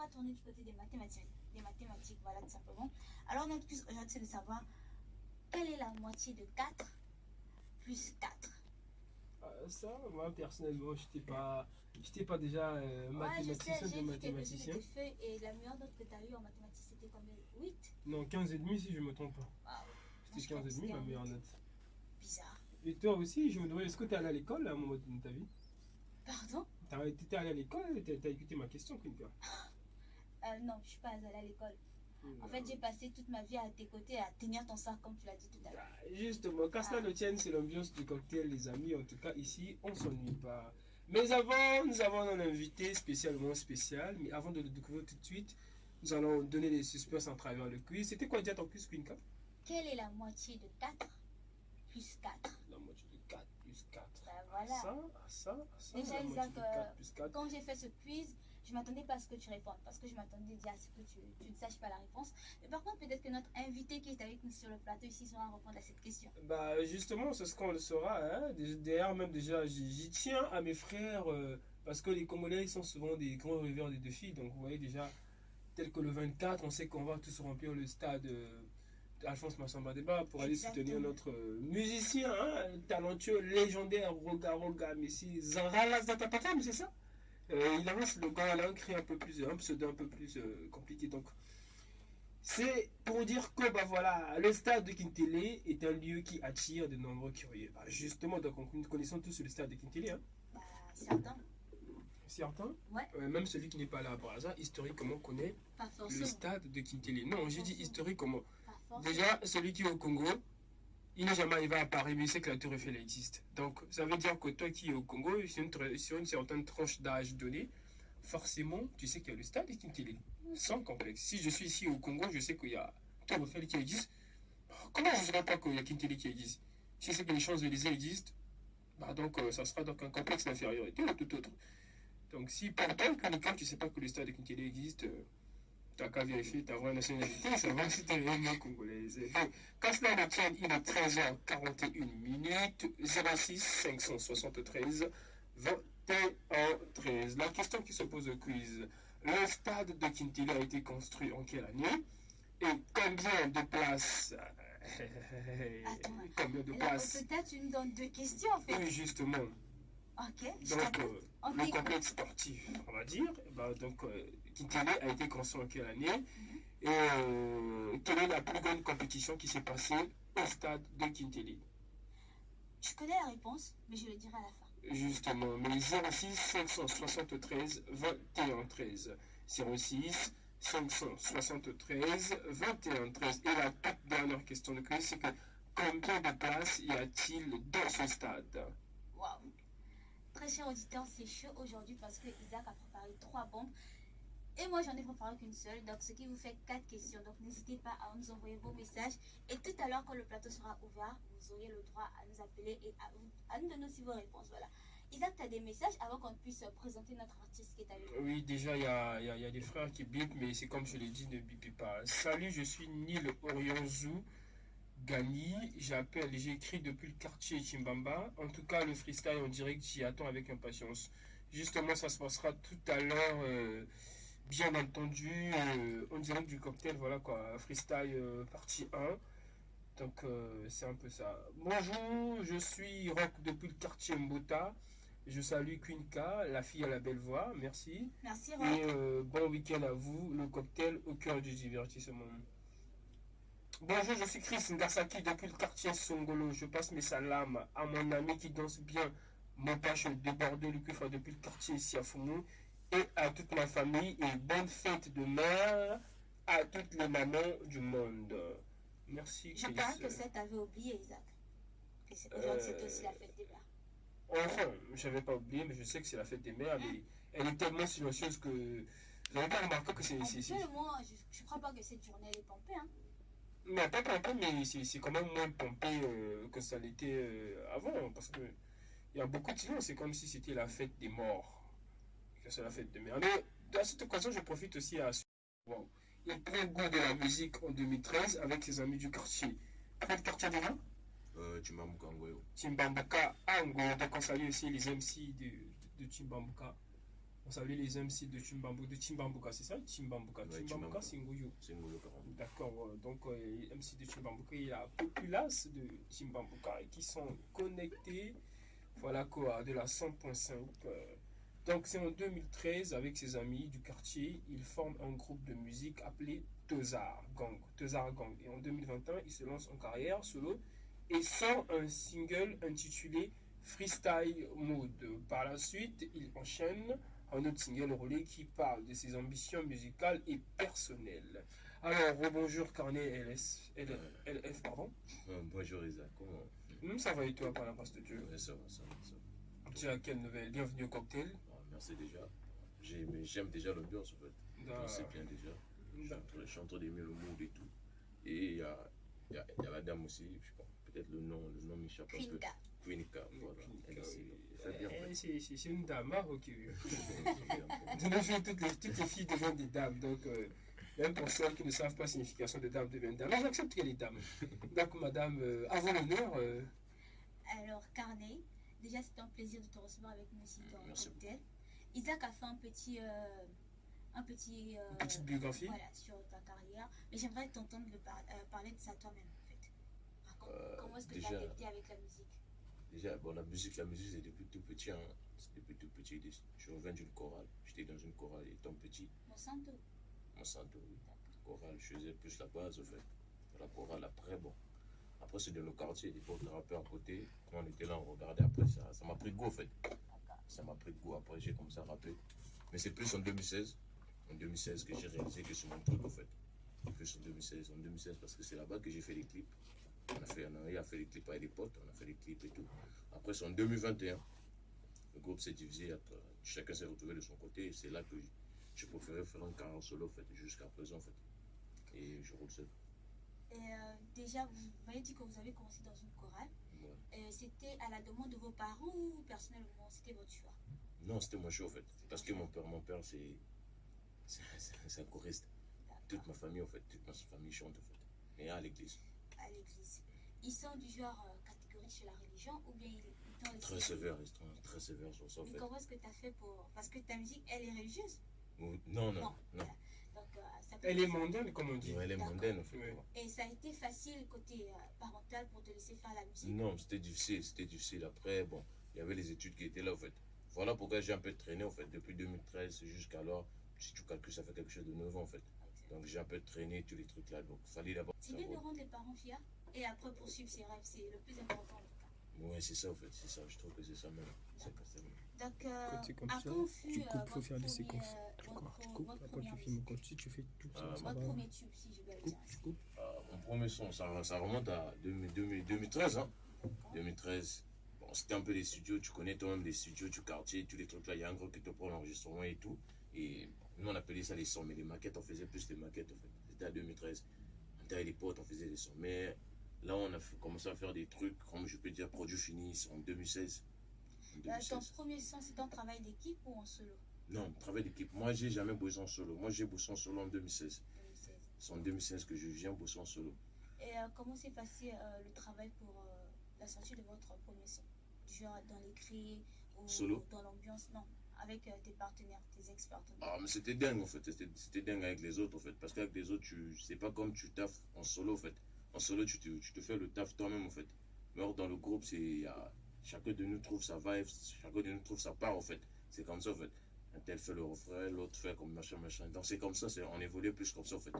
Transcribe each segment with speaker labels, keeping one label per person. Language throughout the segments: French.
Speaker 1: va tourner du côté des mathématiques. Voilà, tout simplement. Alors, notre quiz aujourd'hui, c'est de savoir quelle est la moitié de 4 plus 4.
Speaker 2: Ça, moi personnellement, j'étais pas déjà
Speaker 1: Ouais, je sais,
Speaker 2: mathématicien de
Speaker 1: j'ai vu quelques-unes de
Speaker 2: mathématicien.
Speaker 1: tes feuilles et la meilleure note que tu as eue en mathématiques, c'était combien? 8.
Speaker 2: Non, 15 et demi si je me trompe pas.
Speaker 1: Waouh. Moi,
Speaker 2: C'était
Speaker 1: je crois
Speaker 2: 15
Speaker 1: que
Speaker 2: et demi
Speaker 1: c'était
Speaker 2: ma
Speaker 1: un
Speaker 2: meilleure
Speaker 1: 8.
Speaker 2: note.
Speaker 1: Bizarre.
Speaker 2: Et toi aussi, je me demandais, est-ce que tu es allé à l'école à un moment de ta vie?
Speaker 1: Pardon?
Speaker 2: T'es allé à l'école? T'as écouté ma question, Quinca?
Speaker 1: Non, je suis pas allée à l'école. En fait, j'ai passé toute ma vie à tes côtés à tenir ton sac comme tu l'as dit tout à l'heure.
Speaker 2: Justement, qu'à cela ne tienne, c'est l'ambiance du cocktail, les amis. En tout cas, ici, on s'ennuie pas. Mais avant, nous avons un invité spécialement spécial. Mais avant de le découvrir tout de suite, nous allons donner les suspens à travers le quiz. C'était quoi déjà ton quiz, Quinca?
Speaker 1: Quelle est la moitié de 4 plus 4?
Speaker 2: La moitié de 4 plus 4.
Speaker 1: Ben voilà.
Speaker 2: Ça,
Speaker 1: Déjà,
Speaker 2: la moitié
Speaker 1: Isaac,
Speaker 2: de 4 plus 4.
Speaker 1: quand j'ai fait ce quiz, je m'attendais pas à ce que tu répondes. Parce que je m'attendais déjà à ce que tu ne saches pas la réponse. Mais par contre, peut-être que notre invité qui est avec nous sur le plateau ici saura répondre à cette question.
Speaker 2: Bah, justement, c'est ce qu'on le saura. Hein. D'ailleurs, même déjà, j'y tiens à mes frères. Parce que les Congolais sont souvent des grands rêveurs des défis. Donc, vous voyez déjà, tel que le 24, on sait qu'on va tous remplir le stade Alphonse Massamba Débat pour aller soutenir
Speaker 1: Exactement.
Speaker 2: notre musicien hein, talentueux, légendaire, Roga Messi, Zanrala Zatapata, mais c'est ça. Il a un slogan, il a un cri un peu plus, un pseudo un peu plus compliqué. Donc, c'est pour dire que bah voilà, le stade de Kintélé est un lieu qui attire de nombreux curieux. Bah, justement, donc nous connaissons tous le stade de Kintélé. Hein.
Speaker 1: Bah, certain.
Speaker 2: Certains,
Speaker 1: Ouais,
Speaker 2: même celui qui n'est pas là par hasard, historiquement connaît
Speaker 1: pas
Speaker 2: le
Speaker 1: forcément.
Speaker 2: stade de Kintélé. Non, j'ai dit historiquement.
Speaker 1: Pas forcément.
Speaker 2: Déjà, celui qui est au Congo, il n'est jamais arrivé à Paris, mais il sait que la Tour Eiffel existe. Donc, ça veut dire que toi qui es au Congo, sur une certaine tranche d'âge donnée, forcément, tu sais qu'il y a le stade de Kintélé. Sans complexe. Si je suis ici au Congo, je sais qu'il y a Tour Eiffel qui existe. Comment je ne saurais pas qu'il y a Kintélé qui existe? Si je sais que les Champs-Élysées existent, bah donc ça sera donc un complexe d'infériorité ou tout autre. Donc, si par toi, quand tu ne sais pas que le stade de Kintélé existe, t'as qu'à vérifier ta vraie nationalité, savoir si t'es réellement congolaise. Donc, quand cela ne tient, il est 13h41 minutes, 06 573 21 13. La question qui se pose au quiz, le stade de Kintélé a été construit en quelle année? Et combien de places
Speaker 1: Attends.
Speaker 2: Combien de
Speaker 1: Là,
Speaker 2: places?
Speaker 1: peut-être tu nous donnes deux questions en fait.
Speaker 2: Oui, justement.
Speaker 1: Ok, je
Speaker 2: Donc,
Speaker 1: t'écoute. On
Speaker 2: le
Speaker 1: t'écoute.
Speaker 2: complexe sportif, on va dire, bah, donc, Kintélé a été construit en quelle année?
Speaker 1: Mhm.
Speaker 2: Et quelle est la plus grande compétition qui s'est passée au stade de Kintélé?
Speaker 1: Je connais la réponse, mais je le dirai à la fin.
Speaker 2: Justement, mais 06 573 21 13. 06 573 21 13. Et la toute dernière question de quiz, c'est que combien de places y a-t-il dans ce stade?
Speaker 1: Waouh. Très cher auditeur, c'est chaud aujourd'hui parce que Isaac a préparé 3 bombes. Et moi, j'en ai préparé qu'une seule. Donc, ce qui vous fait 4 questions. Donc, n'hésitez pas à nous envoyer vos messages. Et tout à l'heure, quand le plateau sera ouvert, vous aurez le droit à nous appeler et à nous donner aussi vos réponses. Voilà. Isaac, tu as des messages avant qu'on puisse présenter notre artiste qui est avec nous.
Speaker 2: Oui, déjà, il y a des frères qui bipent, mais c'est comme je l'ai dit, ne bipez pas. Salut, je suis Nil Orionzou Gani. J'ai écrit depuis le quartier Chimbamba. En tout cas, le freestyle en direct, j'y attends avec impatience. Justement, ça se passera tout à l'heure, bien entendu, en direct du cocktail, voilà quoi, freestyle partie 1. Donc, c'est un peu ça. Bonjour, je suis Rock depuis le quartier Mbota. Je salue Quinca, la fille à la belle voix, merci.
Speaker 1: Merci,
Speaker 2: Et
Speaker 1: Rock.
Speaker 2: bon week-end à vous, le cocktail au cœur du divertissement. Bonjour, je suis Chris Ngasaki depuis le quartier Songolo. Je passe mes salams à mon ami qui danse bien mon pache de Bordeaux, le cuivre depuis le quartier Siafumu. Et à toute ma famille et bonne fête de mère à toutes les mamans du monde. Merci
Speaker 1: Je
Speaker 2: Chris.
Speaker 1: parie que ça t'avait oublié, Isaac. Aujourd'hui, c'était aussi la fête des mères.
Speaker 2: Enfin, je n'avais pas oublié, mais je sais que c'est la fête des mères, mais elle est tellement silencieuse que vous n'avez pas remarqué que c'est.
Speaker 1: Habituellement, je crois pas que cette journée elle est pompée. Hein.
Speaker 2: Non, pas pompé, mais c'est quand même moins pompé que ça l'était avant, parce que il y a beaucoup de silence, c'est comme si c'était la fête des morts, que c'est la fête des mères. Mais à cette occasion, je profite aussi à. Wow. Il prend goût de la musique en 2013 avec ses amis du quartier. Quel quartier déjà?
Speaker 3: Chimambuka Ngoyo.
Speaker 2: Chimbambuka Ango, donc on salue aussi les MC de Chimbambuka. On salue les MC de Chimbambuka, c'est ça? Chimbambuka.
Speaker 3: Ouais,
Speaker 2: Chimbambuka, c'est Ngoyo.
Speaker 3: C'est Ngolo carrément.
Speaker 2: D'accord, donc MC de Chimbambuka et la populace de Chimbambuka qui sont connectés, voilà quoi, de la 100.5. Donc c'est en 2013, avec ses amis du quartier, ils forment un groupe de musique appelé Tozar Gang. Tozar Gang. Et en 2021, ils se lancent en carrière solo et sortent un single intitulé Freestyle Mode. Par la suite, ils enchaînent un autre single relais qui parle de ses ambitions musicales et personnelles. Alors, rebonjour Carnet LF, pardon.
Speaker 3: Bonjour Isa, comment?
Speaker 2: Ça va et toi par la grâce de Dieu?
Speaker 3: Ouais, ça va, ça va, ça va.
Speaker 2: Tu as quelle nouvelle? Bienvenue au cocktail.
Speaker 3: Ah, merci déjà. J'aime déjà l'ambiance en fait. C'est bien déjà. Je suis en train d'aimer le mood et tout. Et il y a la dame aussi, je sais pas, peut-être le nom m'échappe un peu. Queenika, voilà. Elle fait bien en fait.
Speaker 2: C'est une dame, hein, ok.
Speaker 3: C'est
Speaker 2: De nos jours, toutes les filles deviennent des dames, donc même pour celles qui ne savent pas la signification de dame deviennent dames. Alors, j'accepte qu'elle est dame. Donc, madame, avant l'honneur.
Speaker 1: Alors, Carnet, déjà c'est un plaisir de te recevoir avec nous ici dans
Speaker 3: Merci.
Speaker 1: Cocktail. Isaac a fait une
Speaker 2: Petite biographie.
Speaker 1: voilà, sur ta carrière, mais j'aimerais t'entendre parler de ça toi-même en fait. Comment est-ce que tu as
Speaker 3: déjà-
Speaker 1: débuté avec la musique?
Speaker 3: Déjà, bon, la musique c'est depuis tout petit. Hein. C'est depuis tout petit. Je reviens d'une chorale. J'étais dans une chorale étant petit.
Speaker 1: Monsanto.
Speaker 3: Monsanto, oui. Chorale, je faisais plus la base en fait. La chorale, après, bon. Après, c'est dans le quartier, des potes rappeurs à côté. Quand on était là, on regardait. Après, ça m'a pris goût en fait. Ça m'a pris goût. Après, j'ai commencé à rapper. Mais c'est plus en 2016. En 2016 que j'ai réalisé que c'est mon truc en fait. C'est plus en 2016. En 2016 parce que c'est là-bas que j'ai fait les clips. On a fait les clips avec les potes. On a fait les clips et tout. Après, c'est en 2021. Le groupe s'est divisé. Chacun s'est retrouvé de son côté. Et c'est là que j'ai préféré faire un carrière solo en fait. Jusqu'à présent en fait. Et je roule seul.
Speaker 1: Et déjà, vous m'avez dit que vous avez commencé dans une chorale.
Speaker 3: Ouais.
Speaker 1: C'était à la demande de vos parents ou personnellement, c'était votre choix?
Speaker 3: Non, c'était mon choix en fait. Parce que mon père, c'est un choriste. Toute ma famille en fait. Toute ma famille chante en fait. Et à l'église.
Speaker 1: À l'église. Ils sont du genre catégorique sur la religion ou bien ils t'ont laissé
Speaker 3: Très sévère, ils sont très sévères sur ça en
Speaker 1: Mais
Speaker 3: fait.
Speaker 1: comment est-ce que tu as fait pour... Parce que ta musique, elle est religieuse.
Speaker 3: Non.
Speaker 1: Voilà. Donc, ça peut
Speaker 2: Elle est
Speaker 1: être-
Speaker 2: mondaine, comme on dit.
Speaker 3: Ouais, elle est
Speaker 1: D'accord.
Speaker 3: mondaine en fait.
Speaker 2: Ouais.
Speaker 1: Et ça a été facile côté parental pour te laisser faire la musique.
Speaker 3: Non, c'était difficile. Après, bon, il y avait les études qui étaient là en fait. Voilà pourquoi j'ai un peu traîné en fait. Depuis 2013 jusqu'alors, si tu calcules, ça fait quelque chose de 9 ans en fait. Donc j'ai un peu traîné tous les trucs là. Donc il fallait d'abord
Speaker 1: C'est bien de
Speaker 3: savoir.
Speaker 1: rendre les parents fiers et après poursuivre ses rêves. C'est le plus important en tout cas.
Speaker 3: Ouais, c'est ça en fait. C'est ça. Je trouve que c'est ça même. C'est pas ça même.
Speaker 1: Donc,
Speaker 4: Quand c'est comme ça,
Speaker 1: quand fut
Speaker 4: tu coupes,
Speaker 1: votre
Speaker 4: faut faire des
Speaker 1: premier,
Speaker 4: séquences. Tu
Speaker 1: votre-
Speaker 4: coupes, tu coupes.
Speaker 1: votre
Speaker 4: Quand tu
Speaker 1: première
Speaker 4: filmes,
Speaker 1: musique,
Speaker 4: quand tu fais tout ça,
Speaker 3: Ah,
Speaker 4: ça
Speaker 1: votre
Speaker 4: va.
Speaker 1: premier tube, si je peux le
Speaker 4: Tu
Speaker 1: dire
Speaker 4: coupes,
Speaker 1: ainsi.
Speaker 4: tu coupes.
Speaker 3: Mon premier son, ça remonte à 2013. Hein. 2013. Bon, c'était un peu des studios, tu connais toi-même des studios du quartier, tous les trucs là, il y a un gros qui te prend l'enregistrement et tout. Et nous on appelait ça les sons, mais les maquettes, on faisait plus des maquettes en fait. C'était à 2013. On était avec les potes, on faisait des sons. Mais là on a commencé à faire des trucs, comme je peux dire, produits finis en 2016. En
Speaker 1: Ton
Speaker 3: 2016.
Speaker 1: premier son, c'est un travail d'équipe ou en solo?
Speaker 3: Non, travail d'équipe. Moi j'ai jamais bossé en solo. Moi j'ai bossé en solo en 2016.
Speaker 1: 2016.
Speaker 3: C'est en 2016 que je viens bosser en solo.
Speaker 1: Et comment s'est passé le travail pour la sortie de votre premier son? Du genre dans l'écrit ou
Speaker 3: Solo?
Speaker 1: dans l'ambiance? Non, avec tes partenaires, tes ex-partenaires.
Speaker 3: Ah, mais c'était dingue en fait, c'était dingue avec les autres en fait, parce qu'avec les autres, c'est pas comme tu taffes en solo en fait. En solo, tu te fais le taf toi-même en fait. Mais or, dans le groupe, chacun de nous trouve sa vibe, chacun de nous trouve sa part en fait. C'est comme ça en fait. Un tel fait le refrain, l'autre fait comme machin. Donc c'est comme ça, on évolue plus comme ça en fait.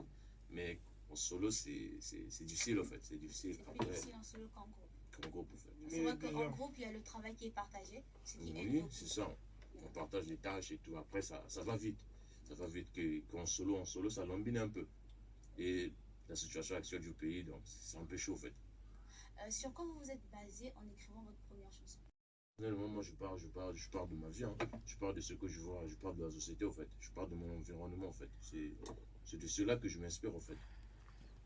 Speaker 3: Mais en solo, c'est difficile en fait, c'est difficile
Speaker 1: C'est plus
Speaker 3: après
Speaker 1: difficile en solo qu'en groupe.
Speaker 3: qu'en groupe en fait.
Speaker 1: C'est
Speaker 2: Mais
Speaker 1: vrai qu'en
Speaker 2: déjà-
Speaker 1: groupe, il y a le travail qui est partagé, ce qui aide
Speaker 3: Oui,
Speaker 1: beaucoup.
Speaker 3: c'est ça. On partage les tâches et tout. Après, ça va vite. Ça va vite qu'en solo, ça lambine un peu. Et la situation actuelle du pays, donc c'est un peu chaud en fait.
Speaker 1: Sur quoi vous vous êtes basé en écrivant votre première chanson?
Speaker 3: Personnellement, moi, je pars de ma vie. Hein. Je pars de ce que je vois. Je pars de la société en fait. Je pars de mon environnement en fait. C'est de cela que je m'inspire en fait.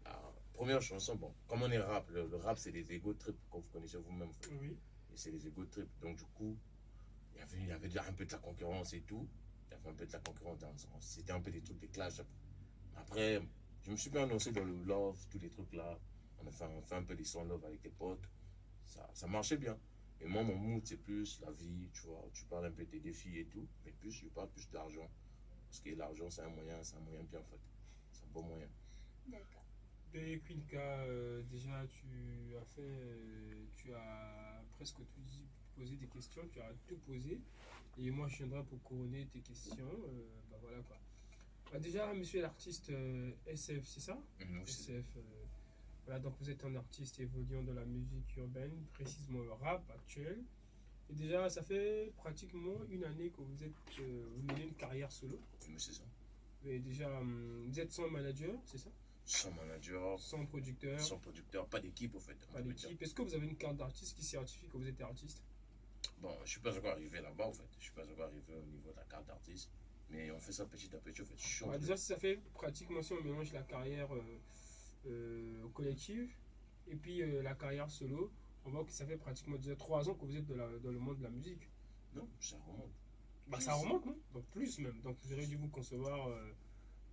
Speaker 3: La première chanson, bon, comme on est rap, le rap c'est des ego trips, comme vous connaissez vous-même en fait.
Speaker 2: Oui.
Speaker 3: Et c'est les ego trips. Donc du coup, il y avait déjà un peu de la concurrence et tout. Il y avait un peu de la concurrence, c'était un peu des trucs, des clashs. Après, je me suis bien lancé dans le love, tous les trucs là. On fait un peu des sons love avec des potes. Ça marchait bien. Et moi, mon mood, c'est plus la vie, tu vois. Tu parles un peu de tes défis et tout, mais plus, je parle plus d'argent. Parce que l'argent, c'est un moyen bien fait. C'est un bon moyen.
Speaker 1: D'accord.
Speaker 2: Et Quinca, déjà tu as presque tout dit, posé des questions, tu as tout posé. Et moi, je viendrai pour couronner tes questions. Bah voilà quoi. Bah déjà, monsieur l'artiste SF, c'est ça?
Speaker 3: C'est
Speaker 2: SF. Voilà, donc vous êtes un artiste évoluant dans la musique urbaine, précisément le rap actuel. Et déjà, ça fait pratiquement une année que vous menez une carrière solo.
Speaker 3: c'est ça.
Speaker 2: Et déjà, vous êtes sans manager, c'est ça?
Speaker 3: Sans manager,
Speaker 2: Sans producteur,
Speaker 3: sans producteur, pas d'équipe au fait.
Speaker 2: pas d'équipe. Est-ce que vous avez une carte d'artiste qui certifie que vous êtes artiste?
Speaker 3: Bon, je suis pas encore arrivé là-bas au fait. Je suis pas encore arrivé au niveau de la carte d'artiste. Mais on fait ça petit à petit au fait. Je suis en
Speaker 2: Ouais,
Speaker 3: train
Speaker 2: déjà, si ça fait pratiquement, si on mélange la carrière collective et puis la carrière solo, on voit que ça fait pratiquement déjà 3 ans que vous êtes dans le monde de la musique.
Speaker 3: Non, ça remonte.
Speaker 2: Bah, ça remonte, non? Donc plus même. Donc vous aurez dû vous concevoir,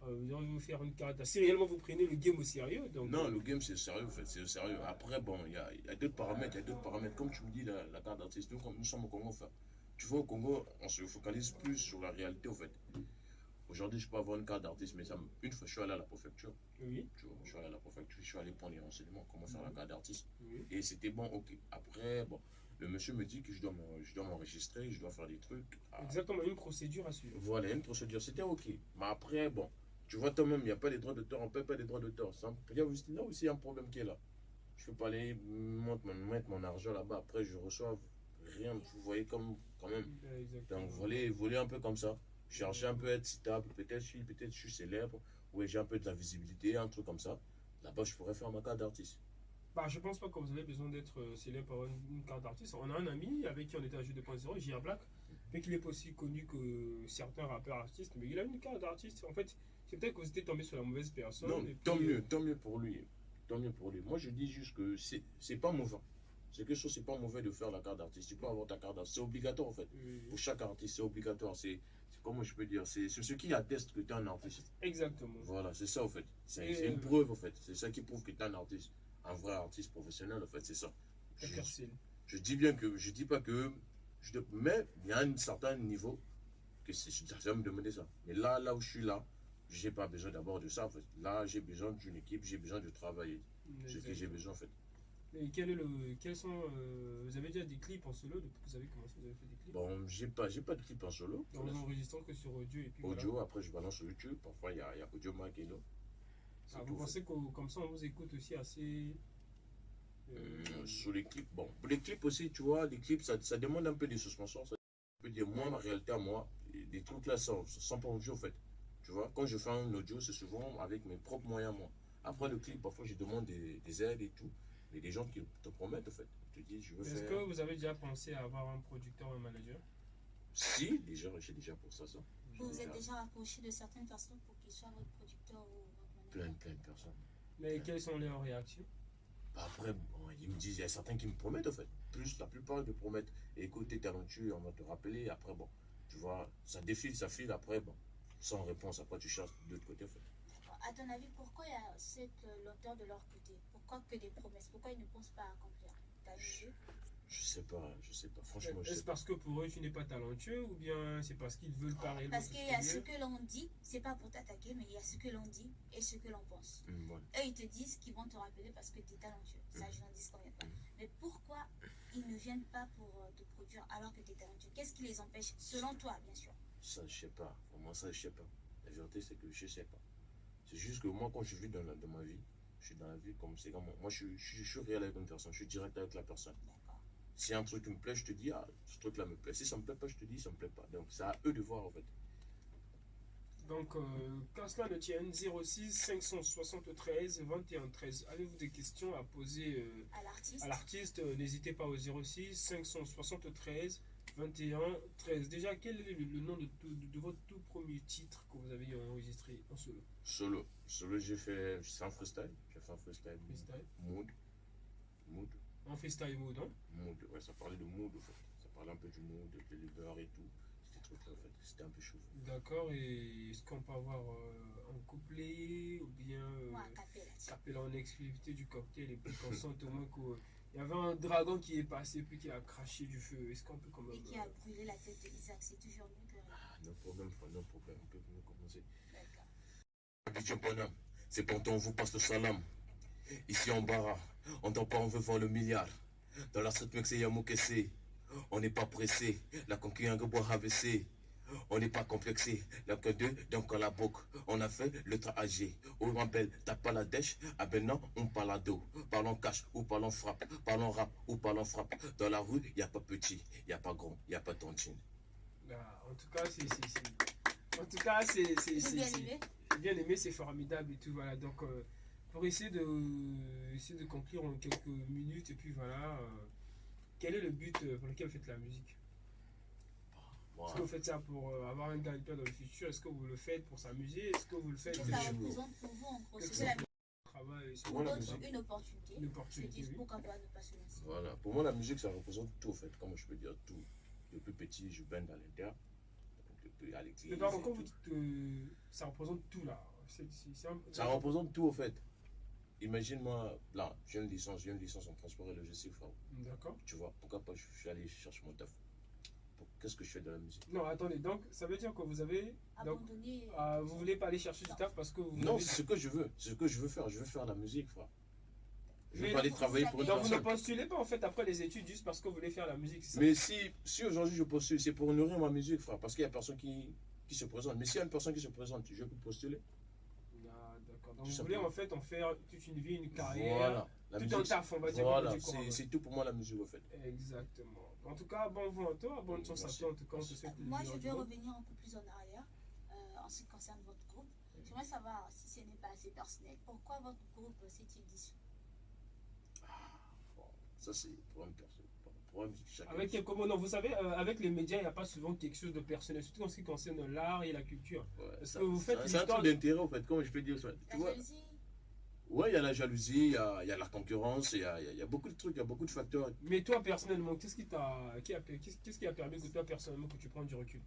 Speaker 2: vous aurez dû vous faire une carte. Si réellement vous prenez le game au sérieux, donc.
Speaker 3: Non, le game c'est sérieux en fait, c'est sérieux. Après, bon, il y a d'autres paramètres, il y a d'autres paramètres. Comme tu me dis, la carte d'artiste, nous sommes au Congo, enfin. Tu vois, au Congo, on se focalise plus sur la réalité en fait. Aujourd'hui, je peux avoir une carte d'artiste, mais une fois, je suis allé à la préfecture.
Speaker 2: Oui.
Speaker 3: Tu vois, je suis allé à la préfecture, je suis allé prendre les renseignements, comment faire la carte d'artiste.
Speaker 2: Oui.
Speaker 3: Et c'était bon, ok. Après, bon, le monsieur me dit que je dois m'enregistrer, je dois faire des trucs.
Speaker 2: Exactement, une procédure à suivre.
Speaker 3: Voilà, une procédure, c'était ok. Mais après, bon, tu vois toi-même, il n'y a pas les droits d'auteur, on ne paie pas les droits d'auteur. Il y a aussi, là aussi un problème qui est là. Je peux pas aller mettre mon argent là-bas, après je reçois rien, vous voyez comme quand même.
Speaker 2: Exactement.
Speaker 3: Donc voler un peu comme ça, chercher un peu à être citable, peut-être je suis célèbre, ou j'ai un peu de la visibilité, un truc comme ça. Là-bas, je pourrais faire ma carte d'artiste.
Speaker 2: Bah, je pense pas que vous avez besoin d'être célèbre pour avoir une carte d'artiste. On a un ami avec qui on était à Jeu 2.0, J.R. Black, mais qu'il est pas aussi connu que certains rappeurs artistes, mais il a une carte d'artiste. En fait, c'est peut-être que vous étiez tombé sur la mauvaise personne.
Speaker 3: Non,
Speaker 2: et
Speaker 3: tant
Speaker 2: puis,
Speaker 3: mieux, tant mieux pour lui. Tant mieux pour lui. Moi, je dis juste que c'est pas mauvais. C'est quelque chose, c'est pas mauvais de faire la carte d'artiste. Tu peux avoir ta carte d'artiste. C'est obligatoire, en fait. Pour chaque artiste, c'est obligatoire. C'est comment je peux dire, c'est ce qui atteste que tu es un artiste.
Speaker 2: Exactement.
Speaker 3: Voilà, c'est ça, en fait. C'est une preuve, en fait. C'est ça qui prouve que tu es un artiste. Un vrai artiste professionnel, en fait, c'est ça. Je dis bien que, je dis pas que, mais il y a un certain niveau que ça va me demander ça. Mais là où je suis là, j'ai pas besoin d'abord de ça, en fait. Là, j'ai besoin d'une équipe, j'ai besoin de travailler. Ce que j'ai besoin, en fait.
Speaker 2: Et vous avez déjà des clips en solo depuis que vous avez commencé, vous avez fait des clips?
Speaker 3: Bon, j'ai pas de clip en solo.
Speaker 2: Vous enregistrez que sur audio et puis
Speaker 3: Audio,
Speaker 2: voilà.
Speaker 3: après je balance sur YouTube. Parfois, il y a Audio Mac et là.
Speaker 2: Vous pensez que comme ça on vous écoute aussi assez.
Speaker 3: Sur les clips, bon, pour les clips aussi, tu vois, les clips, ça demande un peu de suspension. Ça peut dire, moi, ma réalité à moi, des trucs là, sans pas audio, en fait. Tu vois, quand je fais un audio, c'est souvent avec mes propres moyens, moi. Après le clip, parfois, je demande des aides et tout. Mais des gens qui te promettent, en fait. Ils te disent, je veux faire.
Speaker 2: Est-ce que vous avez déjà pensé à avoir un producteur ou un manager?
Speaker 3: Si, déjà, j'ai déjà pour ça.
Speaker 1: Vous vous êtes déjà rapproché de certaines personnes pour qu'ils soient votre producteur ou votre manager?
Speaker 3: Plein de personnes.
Speaker 2: Mais quelles sont leurs réactions?
Speaker 3: Après, bon, ils me disent, il y a certains qui me promettent, en fait. Plus, la plupart me promettent, écoute, t'es talentueux, on va te rappeler. Après, bon, tu vois, ça défile, ça file. Après, bon, sans réponse. Après, tu cherches de l'autre côté, en fait.
Speaker 1: À ton avis, pourquoi il y a cette lenteur de leur côté? Pourquoi que des promesses? Pourquoi ils ne pensent pas à accomplir? T'as une idée?
Speaker 3: Je sais pas. Franchement, je sais
Speaker 2: Est-ce
Speaker 3: pas.
Speaker 2: parce que pour eux tu n'es pas talentueux ou bien c'est parce qu'ils veulent pas réellement
Speaker 1: Parce qu'il y a ce
Speaker 2: s'exprimer?
Speaker 1: que l'on dit, c'est pas pour t'attaquer, mais il y a ce que l'on dit et ce que l'on pense.
Speaker 3: Voilà.
Speaker 1: Eux, ils te disent qu'ils vont te rappeler parce que tu es talentueux. Ça, je n'en disconviens pas. Mais pourquoi ils ne viennent pas pour te produire alors que tu es talentueux? Qu'est-ce qui les empêche, selon toi, bien sûr?
Speaker 3: Ça, je sais pas. Vraiment, ça, je sais pas. La vérité, c'est que je sais pas. C'est juste que moi, quand je vis dans ma vie, je suis dans la vie comme c'est comme moi. Moi, je suis réel avec une personne. Je suis direct avec la personne.
Speaker 1: D'accord.
Speaker 3: Si un truc me plaît, je te dis, ah, ce truc-là me plaît. Si ça me plaît pas, je te dis, ça me plaît pas. Donc, c'est à eux de voir, en fait.
Speaker 2: Donc, qu'à cela ne tienne, 06 573 21 13. Avez-vous des questions à poser
Speaker 1: À
Speaker 2: à l'artiste? N'hésitez pas au 06 573 21 13. Déjà, quel est le nom de votre tout premier titre que vous avez enregistré en solo?
Speaker 3: Solo, c'est un freestyle. J'ai fait un freestyle.
Speaker 2: Freestyle.
Speaker 3: Mood.
Speaker 2: En freestyle mode, hein?
Speaker 3: Mood, ouais, ça parlait de mood, en fait. Ça parlait un peu du mood, de l'hiver et tout. C'était trucs-là, en fait. C'était un peu chaud.
Speaker 2: D'accord, et est-ce qu'on peut avoir un couplet ou bien
Speaker 1: Moi, à capella.
Speaker 2: cappella en exclusivité du cocktail et puis qu'on sente au moins Il y avait un dragon qui est passé, puis qui a craché du feu. Est-ce qu'on peut quand même.
Speaker 1: Et qui a brûlé la tête d'Isaac. C'est toujours mieux que rien.
Speaker 3: Ah, no problème, frère, no problème. On peut mieux commencer.
Speaker 1: D'accord.
Speaker 3: Abidjan Bonhomme, c'est pour on vous passe le salam. Ici en Bara, on dort pas, on veut voir le milliard. Dans la street, mec, c'est Yamoukessé. On n'est pas pressé. La conquête en bois AVC. On n'est pas complexé. La que deux, donc à la boucle. On a fait le trajet. Au rappel, t'as pas la dèche. Ah ben non, on parle à dos. Parlons cash ou parlons frappe. Parlons rap ou parlons frappe. Dans la rue, y a pas petit, y a pas grand, y a pas tontine.
Speaker 2: Ah, en tout cas, En tout cas,
Speaker 1: J'ai bien aimé.
Speaker 2: j'ai bien aimé, c'est formidable et tout, voilà. Donc, pour essayer de conclure en quelques minutes, et puis voilà, quel est le but pour lequel vous faites la musique?
Speaker 3: Moi,
Speaker 2: Est-ce que vous faites ça pour avoir un gagne-pain dans le futur? Est-ce que vous le faites pour s'amuser? Est-ce que vous le faites
Speaker 1: Qu'est-ce que
Speaker 2: pour
Speaker 1: ça
Speaker 3: je-
Speaker 1: représente pour vous en gros?
Speaker 2: Qu'est-ce
Speaker 1: C'est
Speaker 2: que
Speaker 1: la
Speaker 2: travail?
Speaker 3: Pour
Speaker 1: pour
Speaker 3: moi, la
Speaker 1: d'autres
Speaker 3: musique.
Speaker 1: une opportunité.
Speaker 2: Une
Speaker 1: Je
Speaker 2: opportunité,
Speaker 1: dis
Speaker 2: oui.
Speaker 1: pourquoi pas ne pas se lancer.
Speaker 3: Voilà. Pour moi, la musique, ça représente tout, en fait. Comment je peux dire tout. Depuis petit, je baigne dans l'inter. Depuis à l'église.
Speaker 2: Mais pardon,
Speaker 3: et
Speaker 2: quand
Speaker 3: tout.
Speaker 2: vous dites ça représente tout là,
Speaker 3: Ça représente tout, en fait. Imagine-moi, là, j'ai une licence en transport et logistique, frère.
Speaker 2: D'accord.
Speaker 3: Tu vois, pourquoi pas je suis allé chercher mon taf. Qu'est-ce que je fais de la musique?
Speaker 2: Non, attendez, donc ça veut dire que vous avez. Donc,
Speaker 1: Abandonner.
Speaker 2: vous voulez pas aller chercher du taf parce que vous
Speaker 3: Non,
Speaker 2: avez.
Speaker 3: c'est ce que je veux. C'est ce que je veux faire. Je veux faire la musique, frère. Je veux
Speaker 2: Mais
Speaker 3: pas aller
Speaker 1: donc,
Speaker 3: travailler
Speaker 1: vous
Speaker 3: pour une
Speaker 1: avez-
Speaker 2: Donc vous ne
Speaker 3: personne.
Speaker 2: postulez pas en fait après les études juste parce que vous voulez faire la musique, c'est ça?
Speaker 3: Mais si aujourd'hui je postule, c'est pour nourrir ma musique, frère. Parce qu'il y a personne qui se présente. Mais s'il y a une personne qui se présente, je peux postuler.
Speaker 2: Ah, d'accord. Donc
Speaker 3: Tout
Speaker 2: vous
Speaker 3: simplement.
Speaker 2: voulez en fait en faire toute une vie, une carrière,
Speaker 3: Voilà. La
Speaker 2: tout
Speaker 3: musique,
Speaker 2: un taf, on va dire.
Speaker 3: voilà,
Speaker 2: comme on dit couramment.
Speaker 3: c'est tout pour moi la musique, en fait.
Speaker 2: Exactement. En tout cas, bon vent à toi, bonne chance à
Speaker 3: Merci.
Speaker 2: toi. En tout cas, on te souhaite le
Speaker 1: Moi,
Speaker 2: meilleur
Speaker 1: je
Speaker 2: du
Speaker 1: vais
Speaker 2: monde.
Speaker 1: revenir un peu plus en arrière en ce qui concerne votre groupe. J'aimerais savoir si ce n'est pas assez personnel. Pourquoi votre groupe s'est-il dissous?
Speaker 3: Bon, ça, c'est pour une personne. Pour une musique, chacun.
Speaker 2: Avec quelques mots, non, vous savez, avec les médias, il n'y a pas souvent quelque chose de personnel, surtout en ce qui concerne l'art et la culture.
Speaker 3: Ouais,
Speaker 2: Est-ce
Speaker 3: ça-
Speaker 2: que vous faites
Speaker 3: c'est un
Speaker 2: l'histoire
Speaker 3: truc d'intérêt, en fait. Comment je peux dire ça?
Speaker 1: La
Speaker 3: Tu vois?
Speaker 1: jalousie?
Speaker 3: Ouais, il y a la jalousie, il y a la concurrence, il y a beaucoup de trucs, il y a beaucoup de facteurs.
Speaker 2: Mais toi, personnellement, qu'est-ce qui a permis que toi, personnellement, que tu prennes du recul?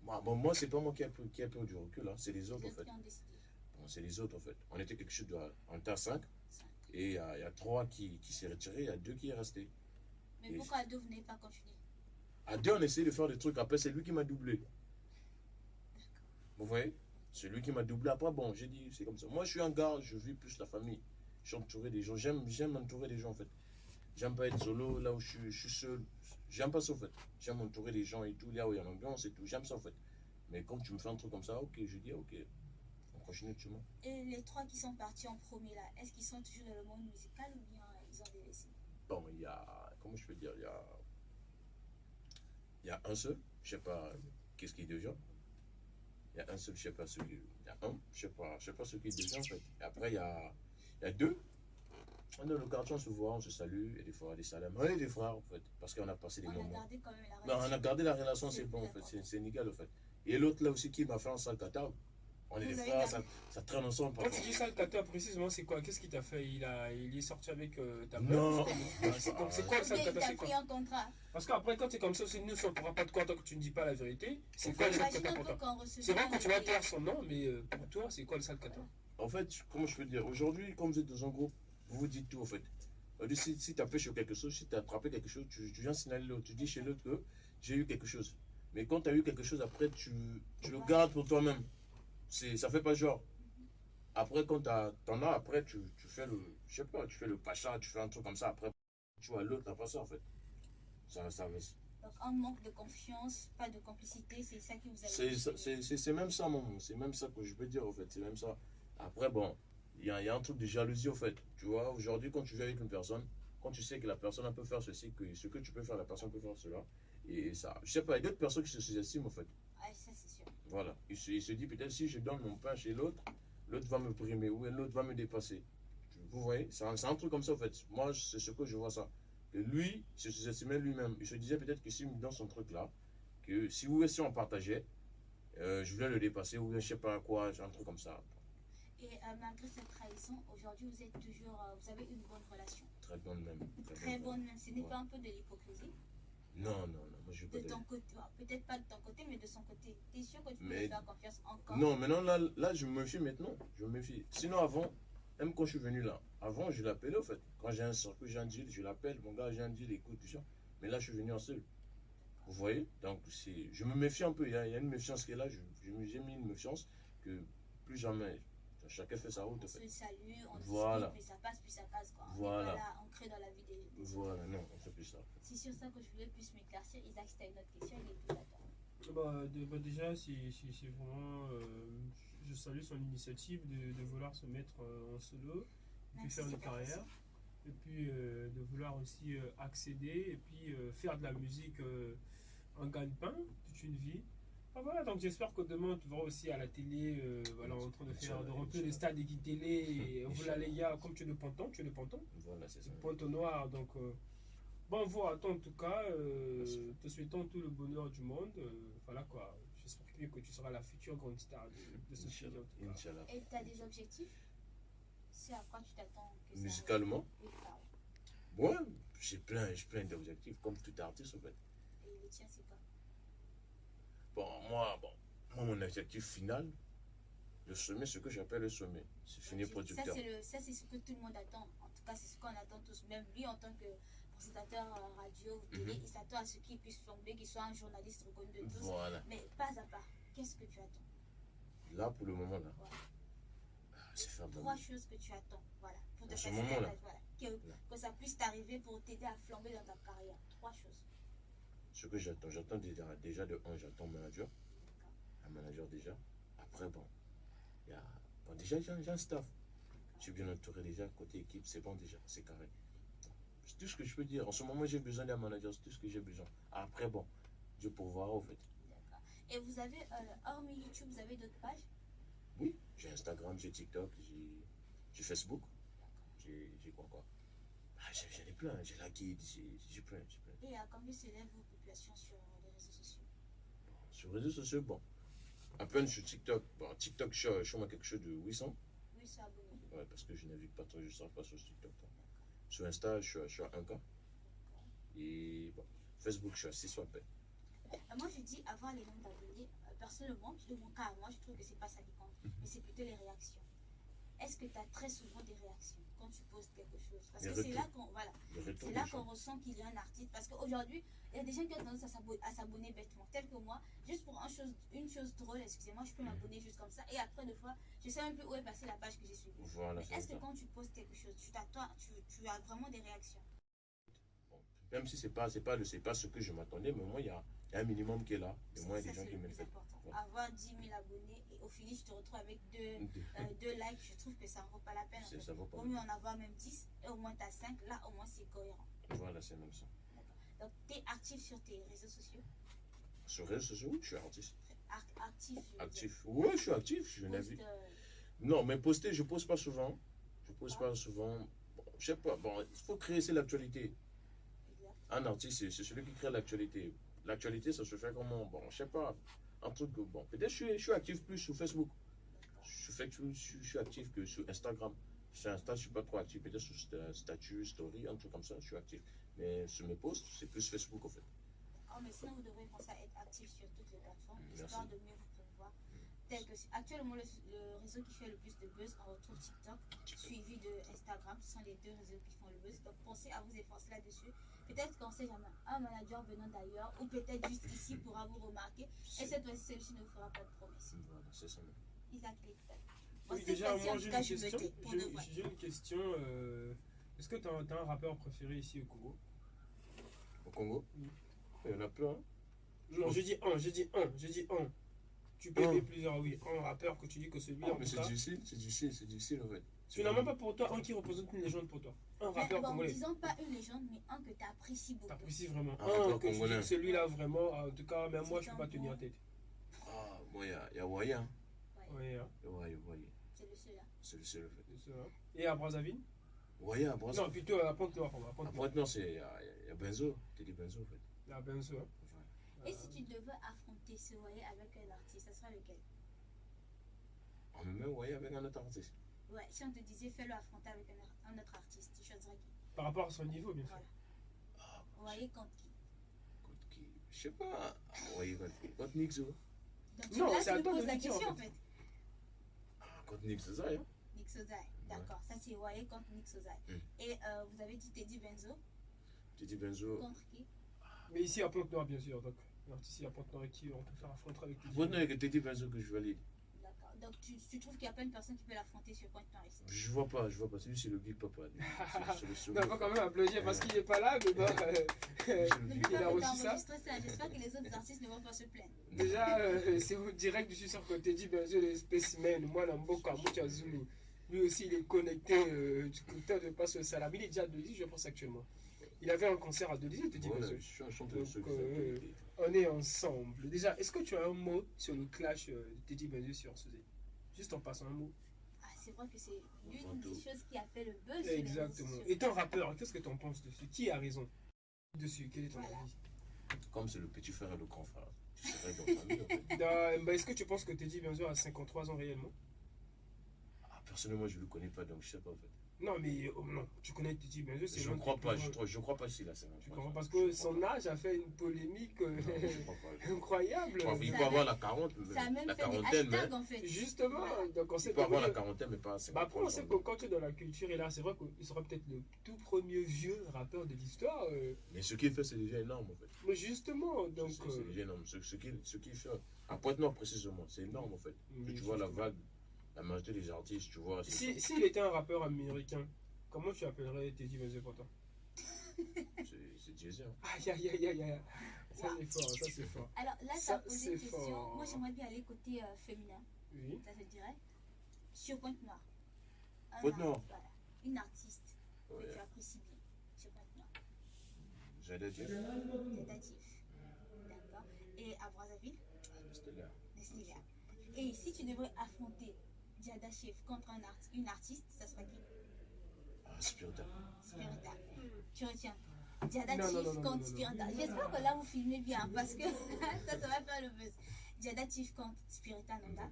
Speaker 3: Moi, c'est pas moi qui a pris du recul, hein. C'est les autres,
Speaker 1: Les
Speaker 3: en
Speaker 1: autres
Speaker 3: fait.
Speaker 1: qui ont décidé.
Speaker 3: Bon, c'est les autres, en fait. On était quelque chose de. On était à 5, et il y a 3 qui s'est retiré, il y a 2 qui est resté.
Speaker 1: Mais
Speaker 3: Et-
Speaker 1: pourquoi à deux, vous n'avez pas continué?
Speaker 3: À 2, on essayait de faire des trucs. Après, c'est lui qui m'a doublé. Vous voyez? C'est lui qui m'a doublé. Après, bon, j'ai dit, c'est comme ça. Moi, je suis un gars, je vis plus la famille. Je suis entouré des gens. J'aime m'entourer des gens, en fait. J'aime pas être solo, là où je suis seul. J'aime pas ça, en fait. J'aime m'entourer des gens et tout, là où il y a l'ambiance et tout. J'aime ça, en fait. Mais quand tu me fais un truc comme ça, ok, je dis, ok, on continue de chemin.
Speaker 1: Et les trois qui sont partis en premier là, est-ce qu'ils sont toujours dans le monde musical ou bien ils ont délaissé?
Speaker 3: Bon, il y a, comment je peux dire, il y a un seul, je sais pas qu'est-ce qu'il devient. Il y a un seul, je sais pas ce qu'il, il y a un, je sais pas ce qu'il devient, en fait. Et après, il y a deux. Dans le quartier, on se voit, on se salue, et des fois, des salams. On est des frères, en fait, parce qu'on a passé des
Speaker 1: On a
Speaker 3: moments.
Speaker 1: gardé quand même la
Speaker 3: Non, on
Speaker 1: relation.
Speaker 3: a gardé la relation, c'est
Speaker 1: C'est
Speaker 3: bon, en
Speaker 1: d'accord.
Speaker 3: fait, c'est nickel, en fait. Et l'autre, là aussi, qui m'a fait un sale catal. On est
Speaker 1: Vous
Speaker 3: des
Speaker 1: avez
Speaker 3: frères,
Speaker 1: gardé.
Speaker 3: ça traîne ensemble.
Speaker 2: Quand
Speaker 3: parfois.
Speaker 2: tu dis ça, le tata, précisément, c'est quoi? Qu'est-ce qu'il t'a fait? Il est sorti avec ta
Speaker 3: Non.
Speaker 2: meuf? C'est quoi le
Speaker 1: Ou
Speaker 2: sale
Speaker 1: bien il
Speaker 2: tata?
Speaker 1: t'a
Speaker 2: C'est quoi?
Speaker 1: pris un contrat.
Speaker 2: Parce qu'après, quand c'est comme ça, nous, si on ne pourra pas de quoi tant que tu ne dis pas la vérité, c'est quoi le sale
Speaker 1: Imagine
Speaker 2: tata
Speaker 1: un
Speaker 2: pour
Speaker 1: peu
Speaker 2: toi?
Speaker 1: quand
Speaker 2: C'est vrai que tu vas
Speaker 1: recevait
Speaker 2: taire son nom, mais pour toi, c'est quoi le sale tata?
Speaker 3: En fait, comment je peux dire, aujourd'hui, comme vous êtes dans un groupe, vous vous dites tout, en fait. Si tu as pêché quelque chose, si tu as attrapé quelque chose, tu viens signaler l'autre. Tu dis chez l'autre que j'ai eu quelque chose. Mais quand tu as eu quelque chose, après, tu le gardes pour toi-même. Ça fait pas genre. Après, quand t'en as, après, tu fais le, je sais pas, tu fais le pacha, tu fais un truc comme ça. Après, tu vois l'autre, t'as pas ça, en fait. Ça,
Speaker 1: Donc un manque de confiance, pas de complicité, c'est ça qui vous a
Speaker 3: c'est même ça, mon. C'est même ça que je peux dire, en fait. C'est même ça. Après, bon, il y a un truc de jalousie, en fait. Tu vois, aujourd'hui, quand tu vis avec une personne, quand tu sais que la personne elle peut faire ceci, que ce que tu peux faire, la personne peut faire cela. Et ça, je sais pas, il y a d'autres personnes qui se sous-estiment, en fait.
Speaker 1: Ah, ça c'est sûr.
Speaker 3: Voilà. Il se dit peut-être si je donne mon pain chez l'autre, l'autre va me primer ou l'autre va me dépasser. Vous voyez, c'est un truc comme ça, en fait. Moi, c'est ce que je vois ça. Que lui, il se sous-estimait lui-même. Il se disait peut-être que s'il me donne son truc là, que si on partageait, je voulais le dépasser ou je sais pas quoi, un truc comme ça.
Speaker 1: Et malgré cette trahison, aujourd'hui vous êtes toujours, vous avez une bonne relation.
Speaker 3: Très bonne même.
Speaker 1: Très bonne même. Ce n'est
Speaker 3: Ouais.
Speaker 1: pas un peu de l'hypocrisie.
Speaker 3: Non, moi je veux
Speaker 1: De
Speaker 3: pas
Speaker 1: ton côté, peut-être pas de ton côté, mais de son côté. T'es sûr que tu peux
Speaker 3: Mais-
Speaker 1: lui faire confiance encore?
Speaker 3: Non, maintenant là, je me méfie maintenant. Je me méfie. Sinon avant, Même quand je suis venu là, avant, je l'appelais en fait. Quand j'ai un circuit, j'ai un deal, je l'appelle, mon gars, j'ai un deal, écoute, tout ça. Mais là, je suis venu en seul. Vous voyez? Donc, je me méfie un peu. Il y a une méfiance qui est là. J'ai mis une méfiance que plus jamais. Chacun fait sa route.
Speaker 1: On
Speaker 3: En fait.
Speaker 1: se salue, on
Speaker 3: Voilà.
Speaker 1: discute, puis ça passe quoi. On n'est
Speaker 3: Voilà.
Speaker 1: pas là ancré dans la vie des
Speaker 3: Voilà, non, on fait plus ça.
Speaker 1: C'est sur ça que je voulais plus m'éclaircir. Isaac, si tu as une autre question, il est tout à toi.
Speaker 2: Déjà, c'est vraiment. Je salue son initiative de vouloir se mettre en solo, et puis faire une carrière, et puis de vouloir aussi accéder, et puis faire de la musique en gagne-pain toute une vie. Ah, voilà, donc j'espère que demain tu verras aussi à la télé, voilà, en train de remplir les stades d'équipe télé, et voilà les gars, comme tu es le ponton,
Speaker 3: Voilà, c'est ça.
Speaker 2: le ponton noir, donc. Bon, voilà, toi, en tout cas, te souhaitons tout le bonheur du monde. Voilà quoi. J'espère que tu seras la future grande star de ce sujet. En tout cas.
Speaker 3: Inch'Allah.
Speaker 1: Et tu as des objectifs? C'est à quoi tu t'attends que ça
Speaker 3: Musicalement,
Speaker 1: arrive? Oui, pardon.
Speaker 3: ouais, j'ai plein d'objectifs, comme tout artiste en fait.
Speaker 1: Et le tien, c'est quoi?
Speaker 3: Bon, mon objectif final, le sommet, ce que j'appelle le sommet. C'est fini producteur.
Speaker 1: Ça, c'est ce que tout le monde attend. En tout cas, c'est ce qu'on attend tous. Même lui, en tant que présentateur radio ou télé, il s'attend à ce qu'il puisse flamber, qu'il soit un journaliste reconnu de tous.
Speaker 3: Voilà.
Speaker 1: Mais pas à part, qu'est-ce que tu attends?
Speaker 3: Là, pour le moment, là,
Speaker 1: Voilà.
Speaker 3: c'est faire de la
Speaker 1: Trois
Speaker 3: musique.
Speaker 1: choses que tu attends, voilà, pour te
Speaker 3: En ce
Speaker 1: faciliter
Speaker 3: moment-là.
Speaker 1: voilà, que ça puisse t'arriver pour t'aider à flamber dans ta carrière. Trois choses.
Speaker 3: Ce que j'attends déjà de un, j'attends un manager déjà. Après, bon, déjà, j'ai un staff. Je suis bien entouré déjà, côté équipe, c'est bon déjà, c'est carré. C'est tout ce que je peux dire. En ce moment, j'ai besoin d'un manager, c'est tout ce que j'ai besoin. Après, bon, Dieu pourvoira, au fait.
Speaker 1: D'accord. Et vous avez, hormis YouTube, vous avez d'autres pages?
Speaker 3: Oui, j'ai Instagram, j'ai TikTok, j'ai Facebook, j'ai quoi. J'en ai plein, j'ai la guide, j'ai plein.
Speaker 1: Et à combien s'élèvent vos populations sur les réseaux sociaux?
Speaker 3: Sur les réseaux sociaux, bon, à peine sur TikTok. Bon, TikTok, je suis à quelque chose de 800.
Speaker 1: Oui, c'est abonné.
Speaker 3: Ouais, parce que je navigue pas trop, je ne sors pas sur TikTok. Sur Insta, je suis à 1K. Et bon, Facebook, je suis à 600 à peine.
Speaker 1: Moi, je dis avoir les nombres d'abonnés. Personnellement, de mon cas, moi, je trouve que c'est pas ça qui compte, mais c'est plutôt les réactions. Est-ce que tu as très souvent des réactions quand tu postes quelque chose? Parce que c'est là qu'on ressent qu'il y a un artiste. Parce qu'aujourd'hui, il y a des gens qui ont tendance à s'abonner bêtement, tel que moi. Juste pour une chose drôle, excusez-moi, je peux m'abonner juste comme ça. Et après, des fois, je sais même plus où est passée la page que j'ai suivie.
Speaker 3: Voilà,
Speaker 1: mais est-ce que quand tu postes quelque chose, tu as vraiment des réactions?
Speaker 3: Bon, même si c'est pas ce que je m'attendais, mais au moins, il y a un minimum qui est là. Et moi, il y a des gens qui me le font.
Speaker 1: Voilà. Avoir 10 000 abonnés et au finish, je te retrouve avec deux likes, je trouve que ça ne vaut pas la peine. En fait.
Speaker 3: Ça vaut pas.
Speaker 1: Vaut mieux en avoir même 10 et au moins tu as 5. Là, au moins, c'est cohérent.
Speaker 3: Voilà, c'est même ça.
Speaker 1: Donc, tu es actif sur tes réseaux sociaux?
Speaker 3: Sur les réseaux sociaux, oui, je suis artiste.
Speaker 1: Actif.
Speaker 3: Oui, je suis actif. Je n'ai vu. Non, mais poster, je ne pose pas souvent. Bon, je sais pas. Bon, il faut créer, c'est l'actualité. Un artiste, c'est celui qui crée l'actualité. L'actualité, ça se fait comment? Bon, je sais pas. Un truc, bon, peut-être je suis actif plus sur Facebook. Je suis actif que sur Instagram. Sur Insta, je ne suis pas trop actif. Peut-être sur statut, story, un truc comme ça, je suis actif. Mais sur mes posts, c'est plus Facebook en fait.
Speaker 1: Oh, mais sinon, vous devrez penser à être actif sur toutes les plateformes, histoire de mieux vous promouvoir. Actuellement, le réseau qui fait le plus de buzz, on retrouve TikTok, suivi de Instagram. Ce sont les deux réseaux qui font le buzz. Donc, pensez à vous efforcer là-dessus. Peut-être qu'on ne sait jamais, un manager venant d'ailleurs, ou peut-être juste ici pourra vous remarquer. Et cette fois-ci, celui-ci ne vous fera pas de promesses.
Speaker 3: Voilà, c'est ça.
Speaker 1: Isaac Létal.
Speaker 2: Oui, déjà, moi, j'ai une question. Est-ce que tu as un rappeur préféré ici au Congo?
Speaker 3: Au Congo?
Speaker 2: Oui.
Speaker 3: Il y en a plein.
Speaker 2: Non, j'ai dit un. Tu peux aimer plusieurs, oui. Un rappeur que tu dis que celui-là.
Speaker 3: Mais c'est difficile en fait.
Speaker 2: Tu n'as même pas pour toi un qui représente une légende pour toi. Un rappeur congolais.
Speaker 1: Disons pas une légende, mais un que tu apprécies beaucoup.
Speaker 2: T'apprécies vraiment.
Speaker 3: Un rappeur
Speaker 2: que tu dis
Speaker 3: congolais.
Speaker 2: que celui-là vraiment, en tout cas, même moi je peux pas tenir en tête.
Speaker 3: Ah, moi il y a Waya.
Speaker 2: Oui, hein.
Speaker 3: Waya.
Speaker 1: C'est le seul là.
Speaker 3: C'est le seul en fait.
Speaker 2: C'est ça. Et à Brazzaville?
Speaker 3: Waya, à Brazzaville.
Speaker 2: Non, plutôt à Pointe-Noire.
Speaker 3: À Pointe-Noire, il y a Benzo. Tu dis Benzo en fait.
Speaker 2: Il y a Benzo.
Speaker 1: Et si tu devais affronter ce Waya avec un artiste, ça sera lequel?
Speaker 3: On me met Waya avec un autre artiste.
Speaker 1: Ouais, si on te disait fais-le affronter avec un autre artiste, tu choisirais qui?
Speaker 2: Par rapport à son niveau, bien sûr.
Speaker 1: Voilà. Waya contre qui?
Speaker 3: Contre qui? Je sais pas. Waya contre Nixo.
Speaker 1: Non, c'est à toi de poses la question en fait.
Speaker 3: Contre Nixo, c'est ça, hein?
Speaker 1: Nick Sozai. D'accord, ça c'est Wale contre Nick Sozai. Et vous avez dit Teddy Benzo
Speaker 3: Teddy Benzo.
Speaker 1: contre qui?
Speaker 2: Mais ici à Pointe-Noire, bien sûr. Donc, ici à Pointe-Noire, qui on peut faire affronter avec Teddy.
Speaker 3: Pointe-Noire avec Teddy Benzo que je valide.
Speaker 1: D'accord, donc tu trouves qu'il n'y a pas une personne qui peut l'affronter sur Pointe-Noire ici?
Speaker 3: Je vois pas. Celui, c'est le Big Papa.
Speaker 2: Non, il faut quand même applaudir parce qu'il n'est pas là, mais bon,
Speaker 1: N'oublie
Speaker 2: il
Speaker 1: pas
Speaker 2: a
Speaker 1: que
Speaker 2: reçu
Speaker 1: t'as
Speaker 2: ça.
Speaker 1: enregistré ça. J'espère que les autres artistes ne vont pas se plaindre.
Speaker 2: Déjà, c'est direct, je suis sûr que Teddy Benzo, le spécimen, moi, Namboka, Moucha Zulu, lui aussi, il est connecté du côté de Passe au Salam. Il est déjà à Dolisie, je pense, actuellement. Il avait un concert à Dolisie, Teddy Benzo.
Speaker 3: Je suis un chanteur de ceux qui
Speaker 2: On est ensemble. Déjà, est-ce que tu as un mot sur le clash de Teddy Benzo sur Sosé? Juste en passant un mot.
Speaker 1: Ah, c'est vrai que c'est l'une des choses qui a fait le buzz. sur les réseaux
Speaker 2: Exactement.
Speaker 1: sociaux.
Speaker 2: Étant rappeur, qu'est-ce que tu en penses dessus? Qui a raison dessus? Quel est ton
Speaker 1: Voilà.
Speaker 2: avis?
Speaker 3: Comme c'est le petit frère et le grand frère. Tu serais dans la famille, en fait.
Speaker 2: Bah, est-ce que tu penses que Teddy Benzo a 53 ans réellement?
Speaker 3: Ah, personnellement, je ne le connais pas, donc je sais pas en fait.
Speaker 2: Non, mais non, tu connais Teddy Benzo, c'est
Speaker 3: Je
Speaker 2: l'un
Speaker 3: ne
Speaker 2: des
Speaker 3: crois
Speaker 2: plus
Speaker 3: pas,
Speaker 2: grands-
Speaker 3: je crois pas s'il a 50
Speaker 2: Tu comprends parce que son âge a fait une polémique
Speaker 3: Non, je crois pas.
Speaker 2: incroyable.
Speaker 3: Il
Speaker 1: Ça
Speaker 3: peut
Speaker 1: a
Speaker 3: avoir la 40,
Speaker 1: Ça a même
Speaker 3: la
Speaker 1: fait des
Speaker 3: quarantaine, mais
Speaker 1: hashtags en fait.
Speaker 2: Justement, donc on sait
Speaker 3: il peut avoir la
Speaker 2: que...
Speaker 3: quarantaine, mais pas
Speaker 2: Bah
Speaker 3: 50.
Speaker 2: après, on sait que quand tu es dans la culture, et là, c'est vrai qu'il sera peut-être le tout premier vieux rappeur de l'histoire.
Speaker 3: Mais ce qu'il fait, c'est déjà énorme en fait.
Speaker 2: Mais justement, donc...
Speaker 3: C'est déjà énorme. Ce qu'il fait, à Pointe-Noire précisément, c'est énorme en fait.
Speaker 2: oui,
Speaker 3: Tu vois la
Speaker 2: justement.
Speaker 3: vague, la majorité des artistes, tu vois.
Speaker 2: S'il était un rappeur américain, comment tu appellerais Teddy Benzo pour toi?
Speaker 3: C'est Jay-Z. Hein.
Speaker 2: Aïe, aïe, aïe, aïe, aïe. Ça c'est fort, ça c'est fort.
Speaker 1: Alors là, tu
Speaker 2: Ça,
Speaker 1: as posé
Speaker 2: c'est
Speaker 1: une question.
Speaker 2: fort.
Speaker 1: Moi, j'aimerais bien aller côté féminin,
Speaker 2: Oui.
Speaker 1: ça te dirait. Sur Pointe-Noire.
Speaker 3: Pointe-Noire.
Speaker 1: Voilà. Une artiste que
Speaker 3: Ouais.
Speaker 1: tu apprécies bien sur Pointe-Noire.
Speaker 3: J'allais dire.
Speaker 1: Tentative. D'accord. Et à Brazzaville,
Speaker 3: C'était là.
Speaker 1: Nestlé. Et si tu devrais affronter Diada Chef contre une artiste, ça serait qui?
Speaker 3: Ah, Spirita.
Speaker 1: Spirita. Tu retiens. Diada
Speaker 2: Non, non,
Speaker 1: Chief
Speaker 2: non, non,
Speaker 1: contre
Speaker 2: non, non.
Speaker 1: Spirita. J'espère que là vous filmez bien parce que ça va faire le buzz. Diada Chief contre Spirita Nanda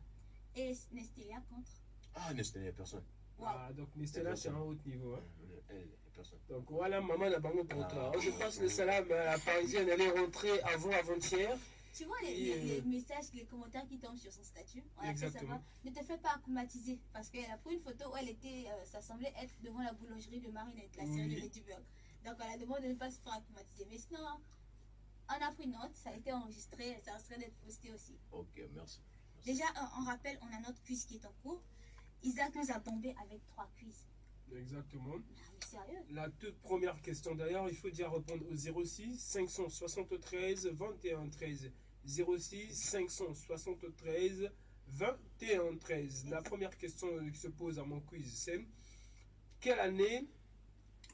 Speaker 1: et Nestélia contre.
Speaker 3: Ah, Nestlé, il n'y a personne.
Speaker 1: Wow.
Speaker 2: Ah, donc Nestella, c'est un haut niveau. Hein.
Speaker 3: Elle, il n'y a personne.
Speaker 2: Donc voilà, maman n'a pas mot pour toi.
Speaker 3: Ah.
Speaker 2: Je passe le salam à la parisienne, elle est rentrée avant-hier.
Speaker 1: Tu vois
Speaker 2: Et,
Speaker 1: les messages, les commentaires qui tombent sur son statut. On a fait
Speaker 2: Exactement.
Speaker 1: savoir. Ne te fais pas acclimatiser parce qu'elle a pris une photo où elle était, ça semblait être devant la boulangerie de Marinette, la série
Speaker 2: Oui.
Speaker 1: de Ladybug. Donc on a demandé de ne pas se faire acclimatiser. Mais sinon, on a pris note, ça a été enregistré, ça risquerait d'être posté aussi.
Speaker 3: Ok, merci.
Speaker 1: Déjà, on rappelle, on a notre quiz qui est en cours. Isaac nous a bombé avec 3 quiz.
Speaker 2: Exactement.
Speaker 1: Non, mais sérieux?
Speaker 2: La toute première question d'ailleurs, il faut déjà répondre au 06 573 21 13. 06 573 21 13. La première question qui se pose à mon quiz, c'est quelle année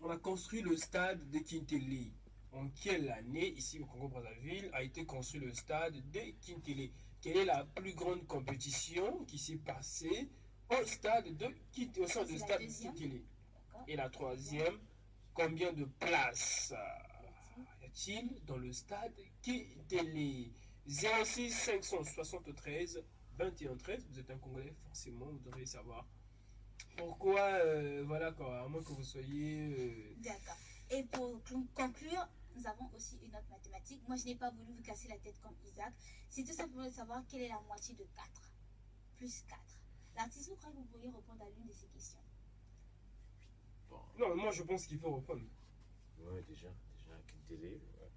Speaker 2: on a construit le stade de Kintele? En quelle année, ici au Congo-Brazzaville, a été construit le stade de Kintele? Quelle est la plus grande compétition qui s'est passée au stade de Kintele, au sein du
Speaker 1: C'est la
Speaker 2: stade de
Speaker 1: deuxième.
Speaker 2: Kintele?
Speaker 1: D'accord.
Speaker 2: Et la troisième, combien de places y a-t-il dans le stade Kintele? 06 573 21 13. Vous êtes un Congolais, forcément, vous devriez savoir. Pourquoi, voilà quoi, à moins que vous soyez...
Speaker 1: D'accord. Et pour conclure, nous avons aussi une autre mathématique. Moi, je n'ai pas voulu vous casser la tête comme Isaac. C'est tout simplement de savoir quelle est la moitié de 4 plus 4. L'artiste, vous croyez que vous pourriez répondre à l'une de ces questions?
Speaker 3: Bon,
Speaker 2: Non, moi je pense qu'il faut reprendre.
Speaker 3: ouais, déjà, Kintele, ouais.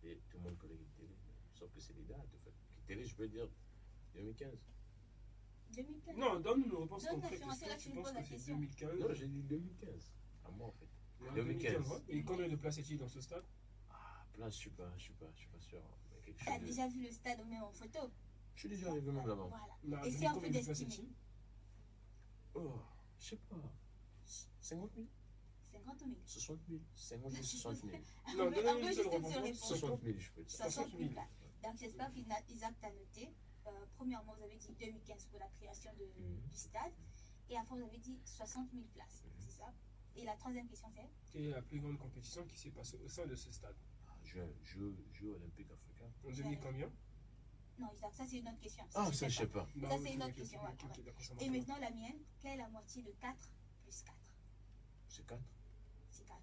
Speaker 3: Et tout le monde connaît Kintele, sauf que c'est des dates en fait. Kintele, je peux dire 2015.
Speaker 1: 2015.
Speaker 2: Non, donne-nous une réponse
Speaker 1: Donne
Speaker 2: concrète.
Speaker 1: l'affirmation, là,
Speaker 2: Est-ce
Speaker 1: tu
Speaker 2: que tu
Speaker 1: me
Speaker 2: penses
Speaker 1: poses la
Speaker 2: que c'est
Speaker 1: question.
Speaker 2: 2015?
Speaker 3: Non, j'ai dit 2015. À moi en fait.
Speaker 2: Non,
Speaker 3: 2015.
Speaker 2: ouais. Et combien de places y a-t-il dans ce stade?
Speaker 3: Ah, place, je suis pas sûr. Mais quelque
Speaker 1: Tu as
Speaker 3: chose de-
Speaker 1: déjà vu le stade même en photo?
Speaker 3: Je suis déjà arrivé même là-bas.
Speaker 1: Voilà.
Speaker 2: Non,
Speaker 1: Et
Speaker 2: mais
Speaker 1: si on
Speaker 2: combien
Speaker 1: peut
Speaker 2: de places
Speaker 1: d'estimer?
Speaker 2: y a-t-il?
Speaker 3: Oh, je sais pas. 50 000,
Speaker 1: 50 000.
Speaker 3: 60 000, 50 000, 60 000.
Speaker 2: Non,
Speaker 1: On veut
Speaker 2: donnez-nous une
Speaker 1: juste
Speaker 2: seule
Speaker 1: une seule
Speaker 2: réponse.
Speaker 1: réponse.
Speaker 3: 60 000, je peux dire.
Speaker 1: 60 000
Speaker 2: 000.
Speaker 1: places. Donc j'espère qu'Isaac t'a noté. Premièrement, vous avez dit 2015 pour la création du stade. Et après, vous avez dit 60 000 places. C'est ça? Et la troisième question, c'est?
Speaker 2: Quelle est la plus grande compétition qui s'est passée au sein de ce stade?
Speaker 3: Ah, jeu olympique africain.
Speaker 2: En 2000 combien?
Speaker 1: Non, Isaac, ça c'est une autre question.
Speaker 3: Ah,
Speaker 1: je
Speaker 3: ça,
Speaker 1: sais
Speaker 3: je sais pas.
Speaker 2: Non,
Speaker 1: Ça,
Speaker 2: ok,
Speaker 1: c'est une autre
Speaker 2: ok,
Speaker 1: question,
Speaker 2: ok,
Speaker 1: ouais,
Speaker 2: ok, d'accord, ça
Speaker 1: Et
Speaker 2: marche.
Speaker 1: maintenant, la mienne, quelle est la moitié de 4 plus 4?
Speaker 3: C'est 4.
Speaker 1: C'est 4.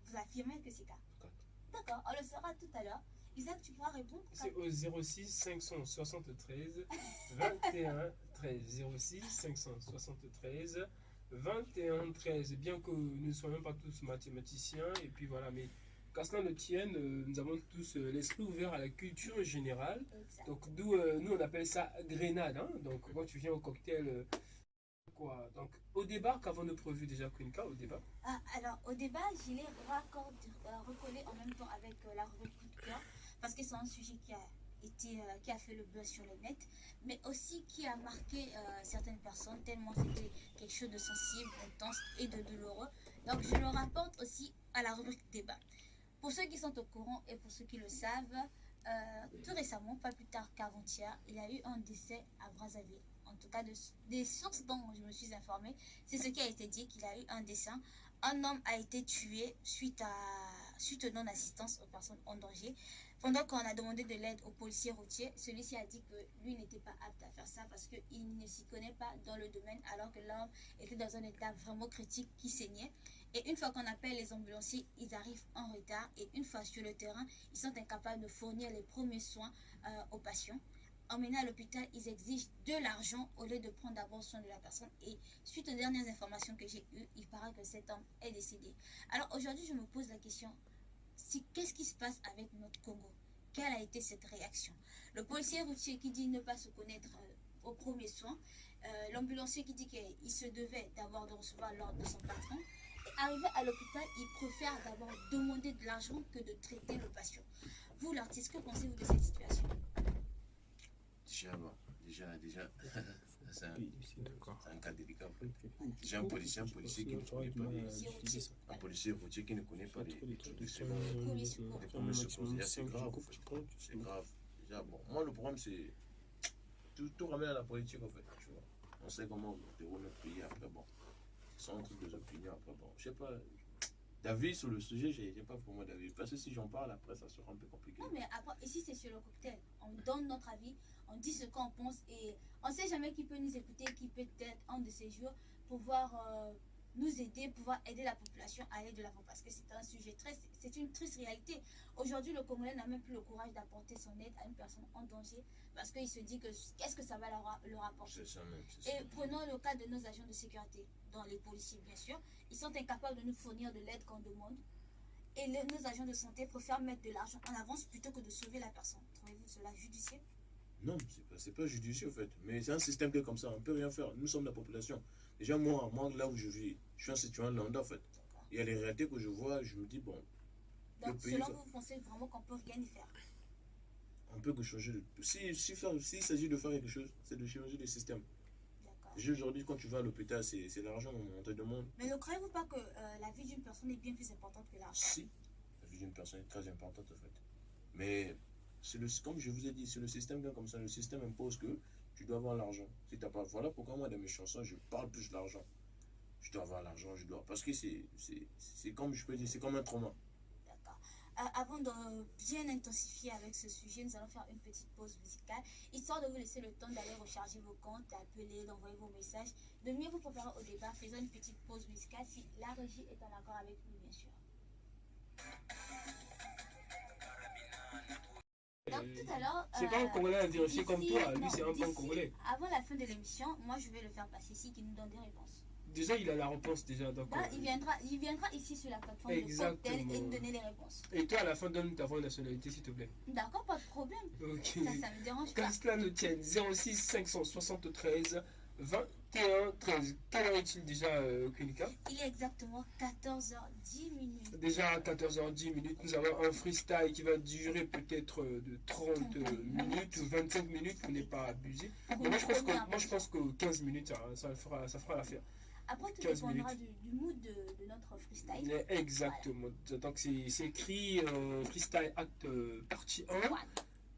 Speaker 1: Vous affirmez que c'est 4?
Speaker 3: 4.
Speaker 1: D'accord, on le saura tout à l'heure. Isaac, tu pourras répondre.
Speaker 2: C'est au 06 573 21 13. 06 573 21 13. Bien que nous ne soyons pas tous mathématiciens, et puis voilà, mais qu'à cela ne tienne, nous avons tous l'esprit ouvert à la culture générale.
Speaker 1: Exact.
Speaker 2: Donc, d'où nous on appelle ça grenade. Hein. Donc, quand tu viens au cocktail, quoi. Donc, au débat qu'avons-nous prévu déjà, Quinca, au débat?
Speaker 1: Ah, alors, au débat, je l'ai recollé en même temps avec la rubrique coup de cœur, parce que c'est un sujet qui a fait le buzz sur le net, mais aussi qui a marqué certaines personnes, tellement c'était quelque chose de sensible, intense et de douloureux. Donc, je le rapporte aussi à la rubrique débat. Pour ceux qui sont au courant et pour ceux qui le savent, tout récemment, pas plus tard qu'avant-hier, il y a eu un décès à Brazzaville. En tout cas, des sources dont je me suis informée, c'est ce qui a été dit, qu'il a eu un décès. Un homme a été tué suite aux non-assistance aux personnes en danger. Pendant qu'on a demandé de l'aide au policier routier, celui-ci a dit que lui n'était pas apte à faire ça parce qu'il ne s'y connaît pas dans le domaine, alors que l'homme était dans un état vraiment critique qui saignait. Et une fois qu'on appelle les ambulanciers, ils arrivent en retard. Et une fois sur le terrain, ils sont incapables de fournir les premiers soins aux patients. Emmenés à l'hôpital, ils exigent de l'argent au lieu de prendre d'abord soin de la personne. Et suite aux dernières informations que j'ai eues, il paraît que cet homme est décédé. Alors aujourd'hui, je me pose la question, qu'est-ce qui se passe avec notre Congo? Quelle a été cette réaction? Le policier routier qui dit ne pas se connaître aux premiers soins, l'ambulancier qui dit qu'il se devait d'abord de recevoir l'ordre de son patron. Et arrivé à l'hôpital, il préfère d'abord demander de l'argent que de traiter le patient. Vous, l'artiste, que pensez-vous de cette situation?
Speaker 3: Déjà, c'est un cas délicat. Déjà, un policier qui ne connaît pas un policier routier qui ne connaît pas les trucs de secours, les premiers secours, déjà, c'est grave. C'est grave. Déjà, bon, moi, le problème, c'est tout ramène à la politique, en fait. Tu vois. On sait comment déroule notre pays. Après, bon, c'est un truc des opinions. Après, bon, je sais pas. D'avis sur le sujet, j'ai pas vraiment d'avis. Parce que si j'en parle, après, ça sera un peu compliqué.
Speaker 1: Non, mais après, ici, c'est sur le cocktail. On donne notre avis, on dit ce qu'on pense et on ne sait jamais qui peut nous écouter, qui peut être un de ces jours pouvoir nous aider, pouvoir aider la population à aller de l'avant. Parce que c'est un sujet c'est une triste réalité. Aujourd'hui, le Congolais n'a même plus le courage d'apporter son aide à une personne en danger parce qu'il se dit que qu'est-ce que ça va leur apporter.
Speaker 3: C'est ça même.
Speaker 1: Et prenons le cas de nos agents de sécurité, dont les policiers, bien sûr. Ils sont incapables de nous fournir de l'aide qu'on demande. Et nos agents de santé préfèrent mettre de l'argent en avance plutôt que de sauver la personne. Trouvez-vous cela judicieux?
Speaker 3: Non, c'est pas judicieux en fait. Mais c'est un système qui est comme ça, on ne peut rien faire. Nous sommes la population. Déjà, moi là où je vis, je suis un citoyen lambda en fait. Il y a les réalités que je vois, je me dis, bon.
Speaker 1: Donc, selon vous pensez vraiment qu'on peut rien y faire?
Speaker 3: On peut que changer. S'il s'agit de faire quelque chose, c'est de changer le système. Aujourd'hui, quand tu vas à l'hôpital, c'est l'argent, on te demande.
Speaker 1: Mais ne croyez-vous pas que la vie d'une personne est bien plus importante que l'argent?
Speaker 3: Si, la vie d'une personne est très importante en fait. Mais, comme je vous ai dit, c'est le système bien comme ça. Le système impose que tu dois avoir l'argent. Si t'as pas, voilà pourquoi moi dans mes chansons, je parle plus de l'argent. Je dois avoir l'argent, je dois. Parce que c'est comme, je peux dire, c'est comme un trauma.
Speaker 1: D'accord. Avant de bien intensifier avec ce sujet, nous allons faire une petite pause musicale, histoire de vous laisser le temps d'aller recharger vos comptes, d'appeler, d'envoyer vos messages, de mieux vous préparer au débat. Faisons une petite pause musicale si la régie est en accord avec nous, bien sûr. Donc tout à l'heure...
Speaker 2: c'est pas un Congolais à vérifier comme toi, lui c'est un bon Congolais.
Speaker 1: Avant la fin de l'émission, moi je vais le faire passer ici, qui nous donne des réponses.
Speaker 2: Déjà, il a la réponse déjà. Donc,
Speaker 1: il viendra ici sur la plateforme de cocktail et nous donner les réponses.
Speaker 2: Et toi, à la fin, donne ta vraie nationalité, s'il te plaît.
Speaker 1: D'accord, pas de problème.
Speaker 2: Ok.
Speaker 1: Ça me dérange pas.
Speaker 2: Qu'à cela ne tienne, 06 573 21 13. Quelle heure est-il déjà, Klinika?
Speaker 1: Il est exactement 14h10 minutes.
Speaker 2: Déjà à 14h10 minutes, nous avons un freestyle qui va durer peut-être de 30 minutes ou 25 minutes pour ne pas abuser. Mais moi, je pense que 15 minutes, ça fera l'affaire.
Speaker 1: Après, tout dépendra du mood de notre freestyle.
Speaker 2: Exactement. Voilà. Donc, c'est écrit Freestyle Act partie 1.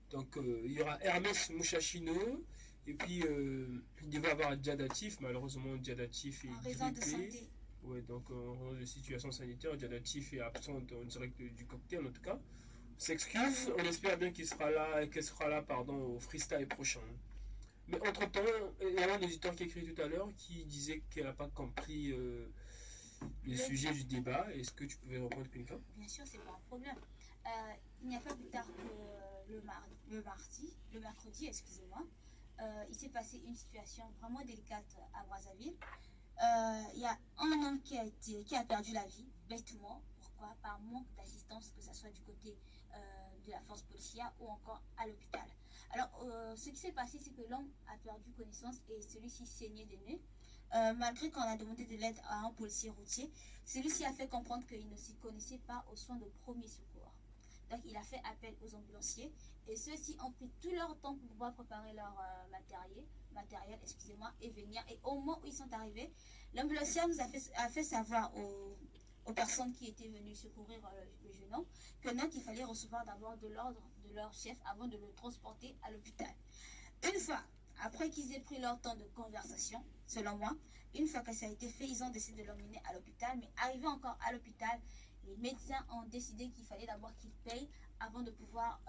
Speaker 2: Donc, il y aura Hermès Mouchachino. Et puis, il devait y avoir Diadatif. Malheureusement, Diadatif est
Speaker 1: en raison de santé.
Speaker 2: Ouais, donc, en raison de situation sanitaire, Diadatif est absent en direct du cocktail, en tout cas. On s'excuse. On espère bien qu'elle sera là au freestyle prochain. Mais entre-temps, il y a un auditeur qui a écrit tout à l'heure qui disait qu'elle n'a pas compris le sujet du débat. Est-ce que tu pouvais répondre, Klinika?
Speaker 1: Bien sûr, c'est pas un problème. Il n'y a pas plus tard que le mercredi, excusez-moi, il s'est passé une situation vraiment délicate à Brazzaville. Il y a un homme qui a perdu la vie, bêtement. Pourquoi? Par manque d'assistance, que ce soit du côté de la force policière ou encore à l'hôpital. Alors, ce qui s'est passé, c'est que l'homme a perdu connaissance et celui-ci saignait des nez. Malgré qu'on a demandé de l'aide à un policier routier, celui-ci a fait comprendre qu'il ne s'y connaissait pas aux soins de premier secours. Donc, il a fait appel aux ambulanciers et ceux-ci ont pris tout leur temps pour pouvoir préparer leur matériel, et venir. Et au moment où ils sont arrivés, l'ambulancier nous a fait savoir aux personnes qui étaient venues secourir le jeune homme que non, qu'il fallait recevoir d'abord de l'ordre de leur chef avant de le transporter à l'hôpital. Une fois, après qu'ils aient pris leur temps de conversation, selon moi, une fois que ça a été fait, ils ont décidé de l'emmener à l'hôpital. Mais arrivé encore à l'hôpital, les médecins ont décidé qu'il fallait d'abord qu'ils payent avant de pouvoir,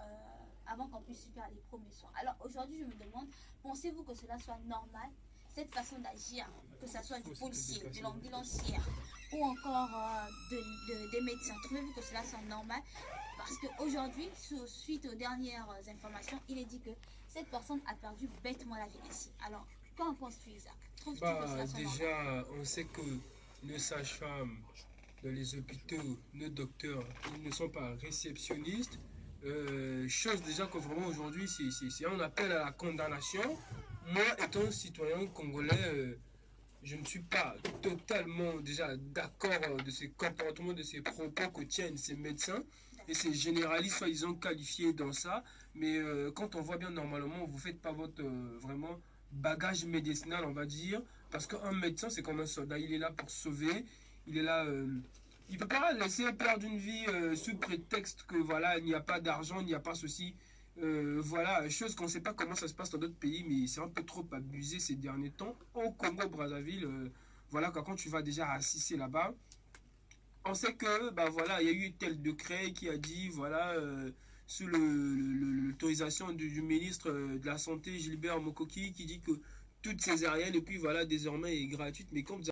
Speaker 1: avant qu'on puisse faire les premiers soins. Alors aujourd'hui, je me demande, pensez-vous que cela soit normal, cette façon d'agir, que ce soit du policier, de l'ambulancière ou encore des médecins? Trouvez-vous que cela soit normal? Parce qu'aujourd'hui, suite aux dernières informations, il est dit que cette personne a perdu bêtement la vie ici. Alors, qu'en penses-tu, Isaac? Trouves-tu que cela soit normal?
Speaker 2: Déjà, on sait que nos sages-femmes dans les hôpitaux, nos docteurs, ils ne sont pas réceptionnistes. Chose déjà que vraiment aujourd'hui, c'est un appel à la condamnation. Moi, étant citoyen congolais, je ne suis pas totalement déjà d'accord de ces comportements, de ces propos que tiennent ces médecins et ces généralistes soi-disant qualifiés dans ça. Mais quand on voit bien normalement, vous ne faites pas votre vraiment bagage médicinal, on va dire, parce qu'un médecin, c'est comme un soldat, il est là pour sauver, il est là, il ne peut pas laisser perdre une vie sous prétexte que voilà, il n'y a pas d'argent, il n'y a pas ceci. Voilà, chose qu'on ne sait pas comment ça se passe dans d'autres pays, mais c'est un peu trop abusé ces derniers temps. Au Congo-Brazzaville, voilà, quand tu vas déjà assister là-bas, on sait que, bah voilà, il y a eu tel décret qui a dit, voilà, sous l'autorisation du ministre de la Santé, Gilbert Mokoki, qui dit que toute césarienne, et puis voilà, désormais est gratuite, mais quand vous